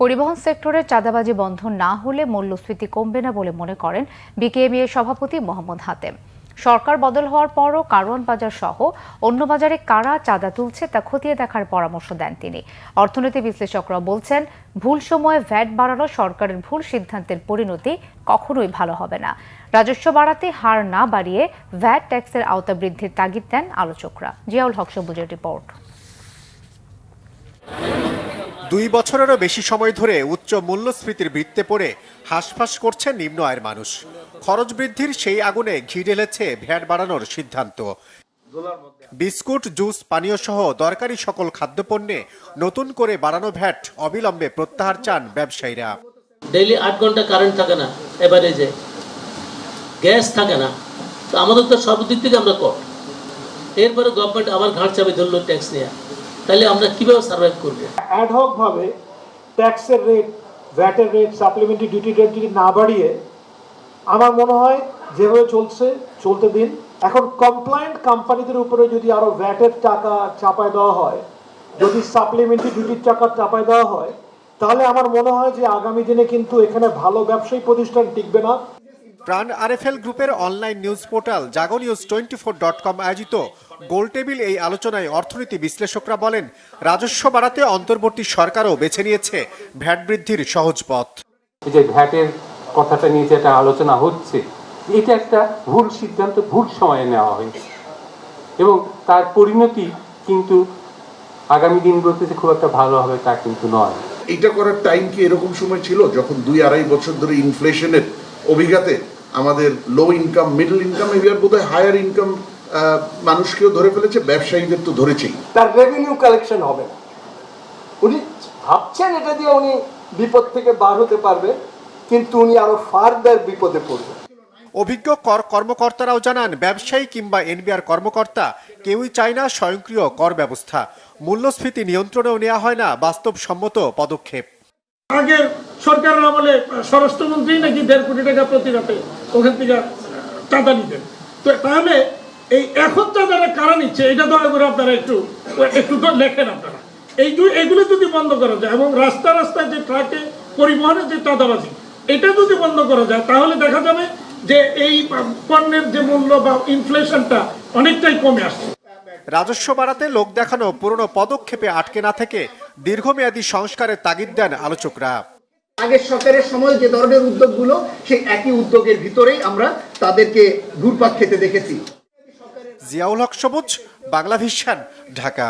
পরিবহন সেক্টরে চাঁদাবাজি বন্ধ না হলে মূল্যস্ফীতি কমবে না বলে মনে করেন বিকেএমইএ সভাপতি মোহাম্মদ হাতেম। সরকার বদল হওয়ার পরও কারওয়ান বাজার সহ অন্য বাজারে কারা চাঁদা তুলছে তা খতিয়ে দেখার পরামর্শ দেন তিনি। অর্থনীতি বিশ্লেষকরা বলছেন, ভুল সময়ে ভ্যাট বাড়ানো সরকারের ভুল সিদ্ধান্তের পরিণতি কখনোই ভালো হবে না। রাজস্ব বাড়াতে হার না বাড়িয়ে ভ্যাট ট্যাক্সের আওতা বৃদ্ধির তাগিদ দেন আলোচকরা। জিয়াউল হক সবুজের রিপোর্ট। 2 বছরেরও বেশি সময় ধরে উচ্চ মূল্যস্ফীতির বৃত্তে পড়ে হাঁসফাঁস করছে নিম্ন আয়ের মানুষ। খরচ বৃদ্ধির সেই আগুনে ঘি ঢেলেছে ভ্যাট বাড়ানোর সিদ্ধান্ত। বিস্কুট, জুস, পানীয় সহ দরকারি সকল খাদ্যপণ্যে নতুন করে বাড়ানো ভ্যাট অবিলম্বে প্রত্যাহার চান ব্যবসায়ীরা। ডেইলি 8 ঘন্টা কারেন্ট থাকে না, এভারেজে গ্যাস থাকে না, তো আমাদের তো সর্বদিক থেকে আমরা কম। এরপরে গভর্নমেন্ট আবার ঘাট চাপে ধরলো ট্যাক্স নিয়ে, তাহলে আমরা কিভাবে সার্ভাইভ করব? অ্যাডহক ভাবে ট্যাক্সের রেট, ভ্যাটের রেট, সাপ্লিমেন্টারি ডিউটি রেট যদি না বাড়িয়ে, আমার মনে হয় যেভাবে চলতে দিন। এখন কমপ্লায়েন্ট কোম্পানিদের উপরে যদি আরো ভ্যাটের টাকা চাপায় দেওয়া হয়, যদি সাপ্লিমেন্টারি ডিউটির টাকা চাপায় দেওয়া হয়, তাহলে আমার মনে হয় যে আগামী দিনে কিন্তু এখানে ভালো ব্যবসায়ী প্রতিষ্ঠান টিকবে না। প্রাণ আরএফএল গ্রুপের অনলাইন নিউজ পোর্টাল jagonews24.com আয়োজিত গোলটেবিল এই আলোচনায় অর্থনীতি বিশ্লেষকরা বলেন, রাজস্ব বাড়াতে অন্তর্বর্তী সরকারও বেছে নিয়েছে ভ্যাট বৃদ্ধির সহজ পথ। যে ভ্যাটের কথাটা নিয়ে যেটা আলোচনা হচ্ছে, এটা একটা ভুল সিদ্ধান্ত, ভুল সময়ে নেওয়া হয়েছে এবং তার পরিণতি কিন্তু আগামী দিনগুলোতে খুব একটা ভালো হবে তা কিন্তু নয়। এটা করার টাইম কি এরকম সময় ছিল যখন 2-2.5 বছর ধরে ইনফ্লেশনের অভিঘাতে আমাদের লো ইনকাম, মিডল ইনকাম, এবার বোধহয় হায়ার ইনকাম মানুষকেও ধরে ফেলেছে, ব্যবসায়ীদের তো ধরেছেই। তার রেভিনিউ কালেকশন হবে না। উনি ভাবছেন এটা দিয়ে উনি বিপদ থেকে বার হতে পারবে, কিন্তু উনি আরো ফার্দার বিপদে পড়বেন। অভিজ্ঞ কর কর্মকর্তারাও জানান, ব্যবসায়ী কিংবা এনবিআর কর্মকর্তা কেউই চায় না স্বয়ংক্রিয় কর ব্যবস্থা। মূল্যস্ফীতি নিয়ন্ত্রণেও নেওয়া হয় না বাস্তবসম্মত পদক্ষেপ। আগে সরকারের আমলে স্বরাষ্ট্রমন্ত্রী নাকি 1.5 কোটি টাকা প্রতি রাতে ওখান থেকে চাঁদা নিতেন। তো তাহলে এই এখন চাঁদাটা কারা নিচ্ছে, এটা দয়া করে আপনারা একটু তো লেখেন আপনারা। এইগুলো যদি বন্ধ করা যায় এবং রাস্তায় যে ট্রাকে পরিবহনের যে চাঁদাবাজি, এটা যদি বন্ধ করা যায়, তাহলে দেখা যাবে যে এই পণ্যের যে মূল্য বা ইনফ্লেশনটা অনেকটাই কমে আসছে। রাজস্ব বাড়াতে লোক দেখানো পুরনো পদক্ষেপে আটকে না থেকে দীর্ঘমেয়াদী সংস্কারের তাগিদ দেন আলোচকরা। আগের সরকারের সময় যে ধরনের উদ্যোগগুলো, সেই একই উদ্যোগের ভিতরেই আমরা তাদেরকে ঘুরপাক খেতে দেখেছি। জিয়াউল হক সবুজ, বাংলা ভিশন, ঢাকা।